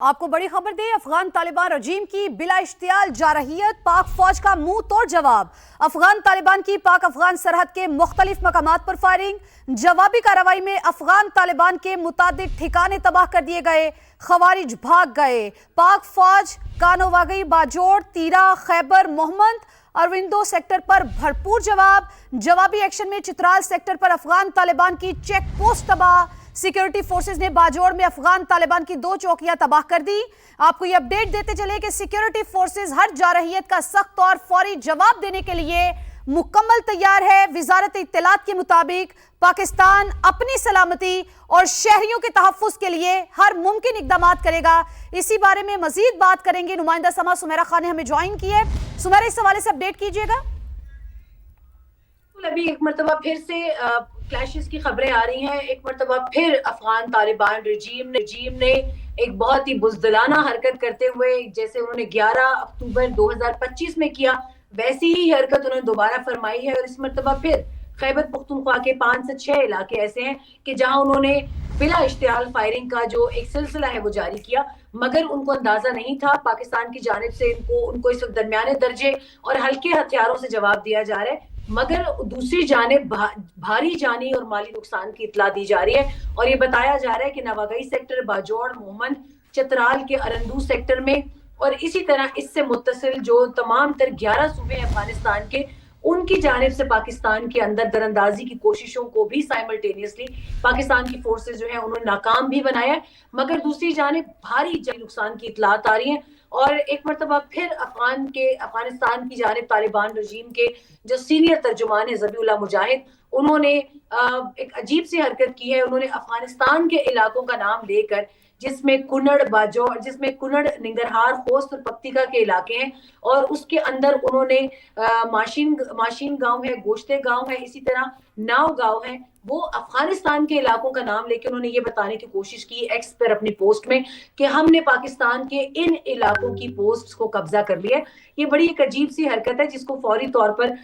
आपको बड़ी खबर दे, अफगान तालिबान रजीम की बिला इश्तियाल जारहियत, पाक फौज का मुंह तोड़ जवाब। अफगान तालिबान की पाक अफगान सरहद के मुख्तलिफ मकामात पर फायरिंग। जवाबी कार्रवाई में अफगान तालिबान के मुतादिद ठिकाने तबाह कर दिए गए, खवारिज भाग गए। पाक फौज कानोवागी, बाजोड़, तीरा, खैबर मोहम्मद, अरविंदो सेक्टर पर भरपूर जवाब। जवाबी एक्शन में चित्राल सेक्टर पर अफगान तालिबान की चेक पोस्ट तबाह। सिक्योरिटी फोर्सेस ने बाजोड़ में अफगान तालिबान की 2 चौकियां तबाह कर दी। आपको ये अपडेट देते चले कि सिक्योरिटी फोर्सेस हर जारहियत का सख्त और फौरी जवाब देने के लिए मुकम्मल तैयार है। वजारत इत्तलात के मुताबिक पाकिस्तान अपनी सलामती और शहरियों के तहफ्फुज के लिए हर मुमकिन इकदाम करेगा। इसी बारे में मजीद बात करेंगे। नुमाइंदा समा सुमेरा खान ने हमें ज्वाइन की है। सुमेरा, इस हवाले से अपडेट कीजिएगा। अभी एक मरतबा फिर से क्लैशेस की खबरें आ रही हैं। एक मरतबा फिर अफगान तालिबान रजीम ने एक बहुत ही बुज़दिलाना हरकत करते हुए, जैसे उन्होंने 11 अक्टूबर 2025 में किया, वैसी ही हरकत उन्होंने दोबारा फरमाई है। और इस मरतबा फिर खैबर पख्तूनख्वा के 5 से 6 इलाके ऐसे हैं कि जहां उन्होंने बिला इश्तियाल फायरिंग का जो एक सिलसिला है वो जारी किया, मगर उनको अंदाजा नहीं था पाकिस्तान की जानिब से उनको इस वक्त दरमियाने दर्जे और हल्के हथियारों से जवाब दिया जा रहा है, मगर दूसरी जानिब भारी जानी और माली नुकसान की इतला दी जा रही है। और ये बताया जा रहा है कि नवागई सेक्टर, बाजोड़, मोहम्मद, चित्राल के अरंदू सेक्टर में और इसी तरह इससे मुत्तसिल जो तमाम तर 11 सूबे हैं अफगानिस्तान के, उनकी जानिब से पाकिस्तान के अंदर दरअंदाजी की कोशिशों को भी साइमल्टेनियसली पाकिस्तान की फोर्सेस जो है उन्होंने नाकाम भी बनाया है, मगर दूसरी जानिब भारी जानी नुकसान की इतलात आ रही है। और एक मरतबा फिर अफगानिस्तान की जानिब तालिबान रजीम के जो सीनियर तर्जुमान है ज़बीउल्लाह मुजाहिद, उन्होंने एक अजीब सी हरकत की है। उन्होंने अफगानिस्तान के इलाकों का नाम लेकर, जिसमें कुनड़, बाजौर, जिसमें कुनड़, निंगरहार, खोस्त और पक्तिका के इलाके हैं, और उसके अंदर उन्होंने माशीन गांव है, गोश्ते गांव है, इसी तरह नाव गांव है, वो अफगानिस्तान के इलाकों का नाम लेके उन्होंने ये बताने की कोशिश की एक्स पर अपनी पोस्ट में कि हमने पाकिस्तान के इन इलाकों की पोस्ट को कब्जा कर लिया है। ये बड़ी एक अजीब सी हरकत है जिसको फौरी तौर पर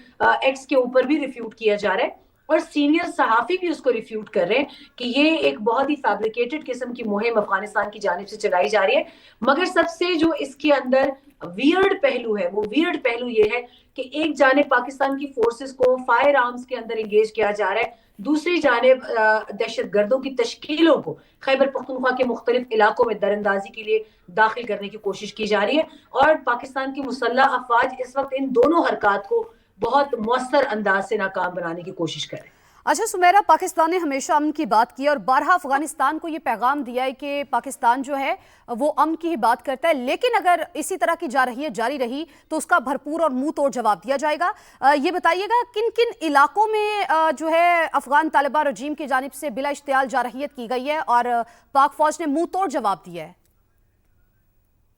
एक्स के ऊपर भी रिफ्यूट किया जा रहा है और सीनियर सहाफी भी उसको रिफ्यूट कर रहे हैं कि ये एक बहुत ही फैब्रिकेटेड किस्म की मुहिम अफगानिस्तान की जानिब से चलाई जा रही है। मगर सबसे जो इसके अंदर वियर्ड पहलू है, वो वियर्ड पहलू ये है कि एक जानिब पाकिस्तान की फोर्सेस को फायर आर्म्स के अंदर एंगेज किया जा रहा है, दूसरी जानिब दहशत गर्दों की तश्कीलों को खैबर पख्तूनख्वा के मुख्तलिफ इलाकों में दरअंदाजी के लिए दाखिल करने की कोशिश की जा रही है। और पाकिस्तान की मुसल्लह अफवाज इस वक्त इन दोनों हरकत को बहुत मौसर अंदाज से नाकाम बनाने की कोशिश करें। अच्छा सुमेरा, पाकिस्तान ने हमेशा अमन की बात की और बारहा अफगानिस्तान को ये पैगाम दिया है कि पाकिस्तान जो है वो अमन की ही बात करता है, लेकिन अगर इसी तरह की जारहियत जारी रही तो उसका भरपूर और मुंह तोड़ जवाब दिया जाएगा। ये बताइएगा किन किन इलाकों में जो है अफगान तालिबान रजीम की जानिब से बिला इश्तियाल जारहियत की गई है और पाक फौज ने मुंह तोड़ जवाब दिया है?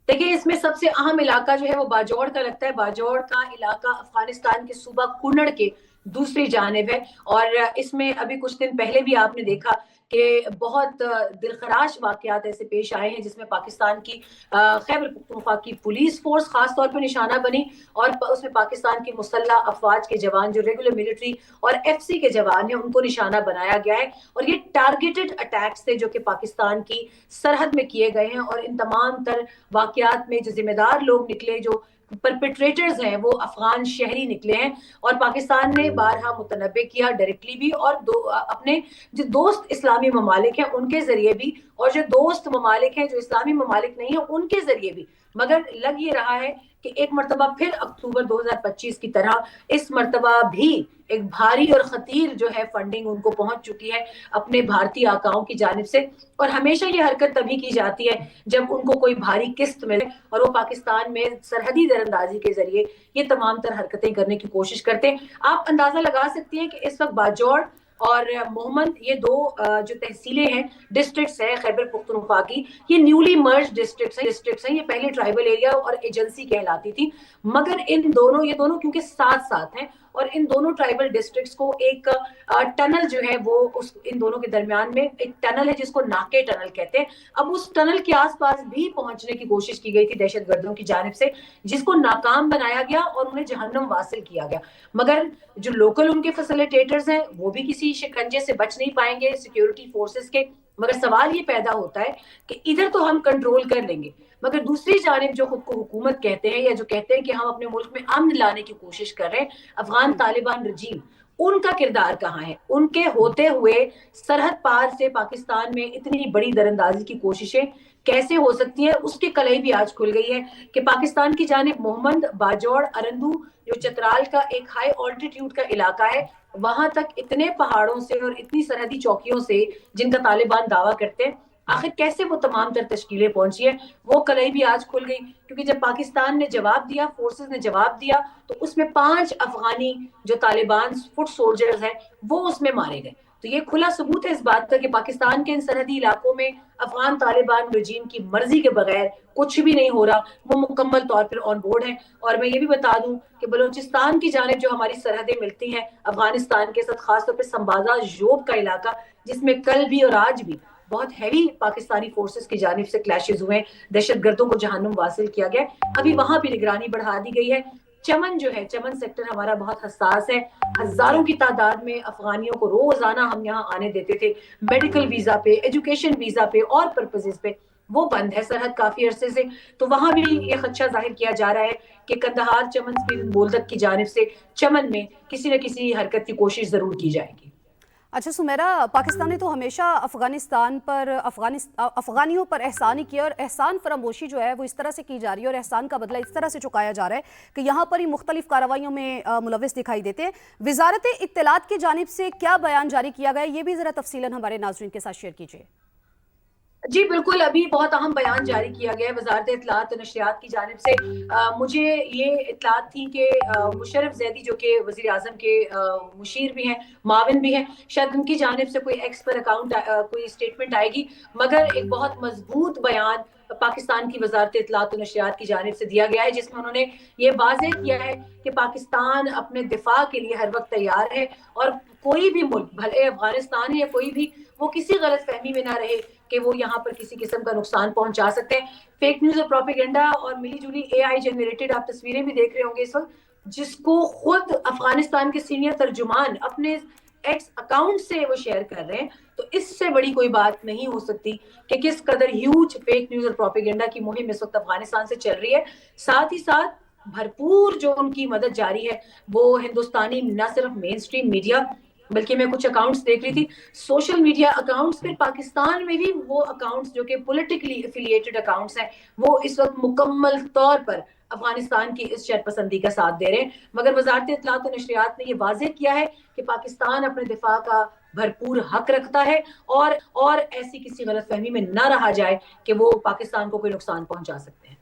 देखिए, इसमें सबसे अहम इलाका जो है वो बाजौड़ का लगता है। बाजौड़ का इलाका अफगानिस्तान के सूबा कुनड़ के दूसरी जानिब है और इसमें अभी कुछ दिन पहले भी आपने देखा कि बहुत दिलखराश वाकयात ऐसे पेश आए हैं जिसमें पाकिस्तान की खैबर पख्तूनख्वा की पुलिस फोर्स खास तौर पर निशाना बनी और उसमें पाकिस्तान की मुसल्लह अफवाज के जवान जो रेगुलर मिलिट्री और एफसी के जवान हैं उनको निशाना बनाया गया है। और ये टारगेटेड अटैक्स थे जो कि पाकिस्तान की सरहद में किए गए हैं और इन तमाम तर वाकयात में जो जिम्मेदार लोग निकले, जो परपेट्रेटर्स हैं, वो अफगान शहरी निकले हैं। और पाकिस्तान ने बारहा मुतनब्बे किया डायरेक्टली भी और अपने जो दोस्त इस्लामी ममालिक हैं उनके जरिए भी, और जो दोस्त ममालिक हैं जो इस्लामी ममालिक नहीं है उनके जरिए भी। मगर लग ये रहा है कि एक मरतबा फिर अक्टूबर 2025 की तरह इस मरतबा भी एक भारी और खतीर जो है फंडिंग उनको पहुंच चुकी है अपने भारतीय आकाओं की जानिब से। और हमेशा ये हरकत तभी की जाती है जब उनको कोई भारी किस्त मिले और वो पाकिस्तान में सरहदी दरअंदाजी के जरिए ये तमाम तर हरकतें करने की कोशिश करते हैं। आप अंदाजा लगा सकती हैं कि इस वक्त बाजौड़ और मोहम्मद, ये 2 जो तहसीलें हैं, डिस्ट्रिक्ट्स हैं खैबर पख्तूनख्वा की, ये न्यूली मर्ज डिस्ट्रिक्ट्स हैं। ये पहले ट्राइबल एरिया और एजेंसी कहलाती थी, मगर ये दोनों क्योंकि साथ साथ हैं और इन दोनों ट्राइबल डिस्ट्रिक्ट्स को एक टनल जो है वो इन दोनों के दरमियान में एक टनल है जिसको नाके टनल कहते हैं। अब उस टनल के आसपास भी पहुंचने की कोशिश की गई थी दहशतगर्दों की जानिब से, जिसको नाकाम बनाया गया और उन्हें जहन्नम वासिल किया गया। मगर जो लोकल उनके फैसिलिटेटर्स हैं वो भी किसी शिकंजे से बच नहीं पाएंगे सिक्योरिटी फोर्सेस के, مگر سوال یہ پیدا ہوتا ہے کہ ادھر تو ہم کنٹرول کر لیں گے، مگر دوسری جانب جو خود کو حکومت کہتے ہیں یا جو کہتے ہیں کہ ہم اپنے ملک میں امن لانے کی کوشش کر رہے ہیں، افغان طالبان رجیم، ان کا کردار کہاں ہے؟ ان کے ہوتے ہوئے سرحد پار سے پاکستان میں اتنی بڑی دراندازی کی کوششیں کیسے ہو سکتی ہیں؟ اس کی کلئی بھی آج کھل گئی ہے کہ پاکستان کی جانب محمد باجوڑ ارندو جو چترال کا ایک ہائی آلٹیٹیوڈ کا علاقہ ہے، وہاں تک اتنے پہاڑوں سے اور اتنی سرحدی چوکیوں سے جن کا طالبان دعویٰ کرتے ہیں، آخر کیسے وہ تمام تر تشکیلیں پہنچی ہیں؟ وہ کلئی بھی آج کھل گئی، کیونکہ جب پاکستان نے جواب دیا، فورسز نے جواب دیا، تو اس میں 5 افغانی جو طالبان فٹ سولجرز ہیں وہ اس میں مارے گئے۔ تو یہ کھلا ثبوت ہے اس بات کا کہ پاکستان کے ان سرحدی علاقوں میں افغان طالبان رجیم کی مرضی کے بغیر کچھ بھی نہیں ہو رہا، وہ مکمل طور پر آن بورڈ ہیں۔ اور میں یہ بھی بتا دوں کہ بلوچستان کی جانب جو ہماری سرحدیں ملتی ہیں افغانستان کے ساتھ، خاص طور پہ سمبازا ژوب کا علاقہ، جس میں کل بھی اور آج بھی بہت ہیوی پاکستانی فورسز کی جانب سے کلیشز ہوئے، دہشت گردوں کو جہنم واصل کیا گیا، ابھی وہاں بھی نگرانی بڑھا دی گئی ہے۔ چمن جو ہے، چمن سیکٹر ہمارا بہت حساس ہے، ہزاروں کی تعداد میں افغانیوں کو روزانہ ہم یہاں آنے دیتے تھے، میڈیکل ویزا پہ، ایجوکیشن ویزا پہ اور پرپزز پہ، وہ بند ہے سرحد کافی عرصے سے۔ تو وہاں بھی یہ خدشہ ظاہر کیا جا رہا ہے کہ کندہار چمن سپیڈ بولدک کی جانب سے چمن میں کسی نہ کسی حرکت کی کوشش ضرور کی جائے گی۔ اچھا سمیرا، پاکستان نے تو ہمیشہ افغانستان پر افغانیوں پر احسان ہی کیا، اور احسان فراموشی جو ہے وہ اس طرح سے کی جا رہی ہے اور احسان کا بدلہ اس طرح سے چکایا جا رہا ہے کہ یہاں پر ہی مختلف کارروائیوں میں ملوث دکھائی دیتے ہیں۔ وزارت اطلاعات کی جانب سے کیا بیان جاری کیا گیا ہے، یہ بھی ذرا تفصیلاً ہمارے ناظرین کے ساتھ شیئر کیجیے۔ جی بالکل، ابھی بہت اہم بیان جاری کیا گیا ہے وزارت اطلاعات و نشریات کی جانب سے۔ مجھے یہ اطلاعات تھی کہ مشرف زیدی جو کہ وزیر اعظم کے مشیر بھی ہیں، معاون بھی ہیں، شاید ان کی جانب سے کوئی ایکس پر اکاؤنٹ کوئی اسٹیٹمنٹ آئے گی، مگر ایک بہت مضبوط بیان پاکستان کی وزارت اطلاعات و نشریات کی جانب سے دیا گیا ہے، جس میں انہوں نے یہ واضح کیا ہے کہ پاکستان اپنے دفاع کے لیے ہر وقت تیار ہے، اور کوئی بھی ملک، بھلے افغانستان ہے یا کوئی بھی، وہ کسی غلط فہمی میں نہ رہے کہ وہ یہاں پر کسی قسم کا نقصان پہنچا سکتے ہیں۔ فیک نیوز اور پروپیگنڈا اور ملی جلی اے آئی جنریٹڈ آپ تصویریں بھی دیکھ رہے ہوں گے اس وقت، جس کو خود افغانستان کے سینئر ترجمان اپنے ایکس اکاؤنٹ سے وہ شیئر کر رہے ہیں، تو اس سے بڑی کوئی بات نہیں ہو سکتی کہ کس قدر ہیوج فیک نیوز اور پروپیگنڈا کی مہم اس وقت افغانستان سے چل رہی ہے۔ ساتھ ہی ساتھ بھرپور جو ان کی مدد جاری ہے وہ ہندوستانی نہ صرف مین سٹریم میڈیا، بلکہ میں کچھ اکاؤنٹس دیکھ رہی تھی، سوشل میڈیا اکاؤنٹس، پھر پاکستان میں بھی وہ اکاؤنٹس جو کہ پولیٹیکلی افیلیٹڈ اکاؤنٹس ہیں، وہ اس وقت مکمل طور پر افغانستان کی اس شر پسندی کا ساتھ دے رہے ہیں۔ مگر وزارت اطلاعات و نشریات نے یہ واضح کیا ہے کہ پاکستان اپنے دفاع کا بھرپور حق رکھتا ہے، اور ایسی کسی غلط فہمی میں نہ رہا جائے کہ وہ پاکستان کو کوئی نقصان پہنچا سکتے ہیں۔